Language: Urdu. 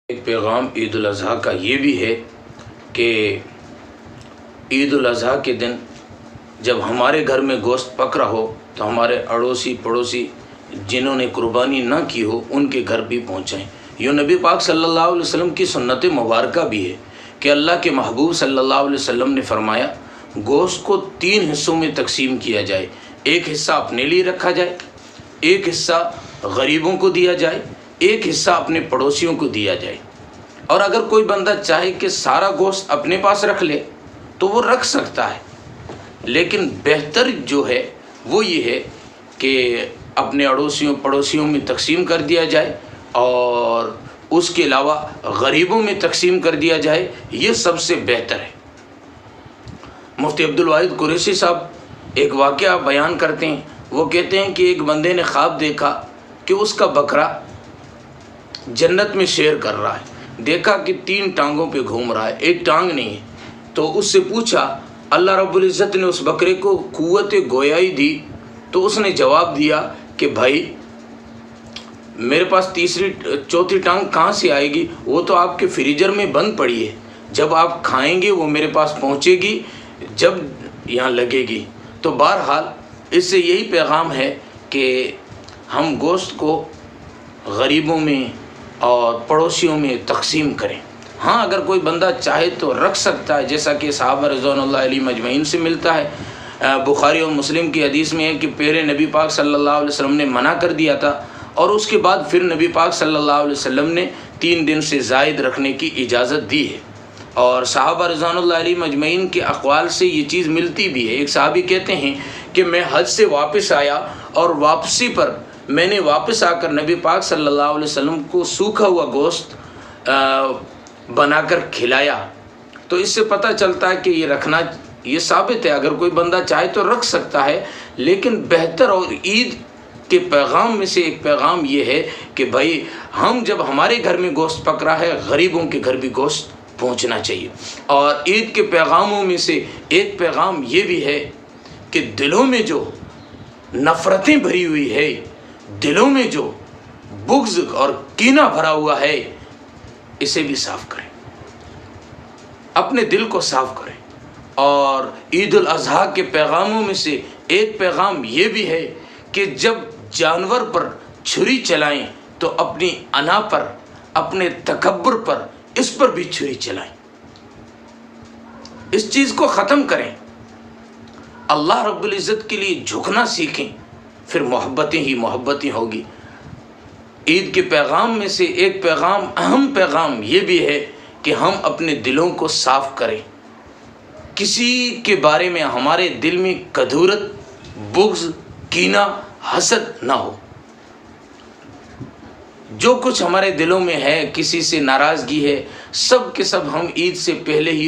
ایک پیغام عید الاضحیٰ کا یہ بھی ہے کہ عید الاضحیٰ کے دن جب ہمارے گھر میں گوشت پک رہا ہو تو ہمارے اڑوسی پڑوسی جنہوں نے قربانی نہ کی ہو ان کے گھر بھی پہنچائیں۔ یہ نبی پاک صلی اللہ علیہ وسلم کی سنت مبارکہ بھی ہے کہ اللہ کے محبوب صلی اللہ علیہ وسلم نے فرمایا گوشت کو 3 حصوں میں تقسیم کیا جائے، ایک حصہ اپنے لیے رکھا جائے، ایک حصہ غریبوں کو دیا جائے، ایک حصہ اپنے پڑوسیوں کو دیا جائے۔ اور اگر کوئی بندہ چاہے کہ سارا گوشت اپنے پاس رکھ لے تو وہ رکھ سکتا ہے، لیکن بہتر جو ہے وہ یہ ہے کہ اپنے اڑوسیوں پڑوسیوں میں تقسیم کر دیا جائے اور اس کے علاوہ غریبوں میں تقسیم کر دیا جائے، یہ سب سے بہتر ہے۔ مفتی عبدالواحد قریشی صاحب ایک واقعہ بیان کرتے ہیں، وہ کہتے ہیں کہ ایک بندے نے خواب دیکھا کہ اس کا بکرا جنت میں سیر کر رہا ہے، دیکھا کہ 3 ٹانگوں پہ گھوم رہا ہے، ایک ٹانگ نہیں ہے، تو اس سے پوچھا، اللہ رب العزت نے اس بکرے کو قوت گویائی دی تو اس نے جواب دیا کہ بھائی میرے پاس چوتھی ٹانگ کہاں سے آئے گی، وہ تو آپ کے فریجر میں بند پڑی ہے، جب آپ کھائیں گے وہ میرے پاس پہنچے گی جب یہاں لگے گی۔ تو بہرحال اس سے یہی پیغام ہے کہ ہم گوشت کو غریبوں میں اور پڑوسیوں میں تقسیم کریں۔ ہاں اگر کوئی بندہ چاہے تو رکھ سکتا ہے، جیسا کہ صحابہ رضوان اللہ علیہم اجمعین سے ملتا ہے۔ بخاری اور مسلم کی حدیث میں ہے کہ پہلے نبی پاک صلی اللہ علیہ وسلم نے منع کر دیا تھا اور اس کے بعد پھر نبی پاک صلی اللہ علیہ وسلم نے 3 دن سے زائد رکھنے کی اجازت دی ہے، اور صحابہ رضوان اللہ علیہم اجمعین کے اقوال سے یہ چیز ملتی بھی ہے۔ ایک صحابی کہتے ہیں کہ میں حج سے واپس آیا اور واپسی پر میں نے واپس آ کر نبی پاک صلی اللہ علیہ وسلم کو سوکھا ہوا گوشت بنا کر کھلایا، تو اس سے پتہ چلتا ہے کہ یہ رکھنا یہ ثابت ہے، اگر کوئی بندہ چاہے تو رکھ سکتا ہے، لیکن بہتر اور عید کے پیغام میں سے ایک پیغام یہ ہے کہ بھائی ہم جب ہمارے گھر میں گوشت پک رہا ہے غریبوں کے گھر بھی گوشت پہنچنا چاہیے۔ اور عید کے پیغاموں میں سے ایک پیغام یہ بھی ہے کہ دلوں میں جو نفرتیں بھری ہوئی ہے، دلوں میں جو بغض اور کینہ بھرا ہوا ہے، اسے بھی صاف کریں، اپنے دل کو صاف کریں۔ اور عید الاضحیٰ کے پیغاموں میں سے ایک پیغام یہ بھی ہے کہ جب جانور پر چھری چلائیں تو اپنی انا پر، اپنے تکبر پر، اس پر بھی چھری چلائیں، اس چیز کو ختم کریں، اللہ رب العزت کے لیے جھکنا سیکھیں، پھر محبتیں ہی محبتیں ہوگی۔ عید کے پیغام میں سے ایک پیغام، اہم پیغام یہ بھی ہے کہ ہم اپنے دلوں کو صاف کریں، کسی کے بارے میں ہمارے دل میں کدورت، بغض، کینہ، حسد نہ ہو۔ جو کچھ ہمارے دلوں میں ہے، کسی سے ناراضگی ہے، سب کے سب ہم عید سے پہلے ہی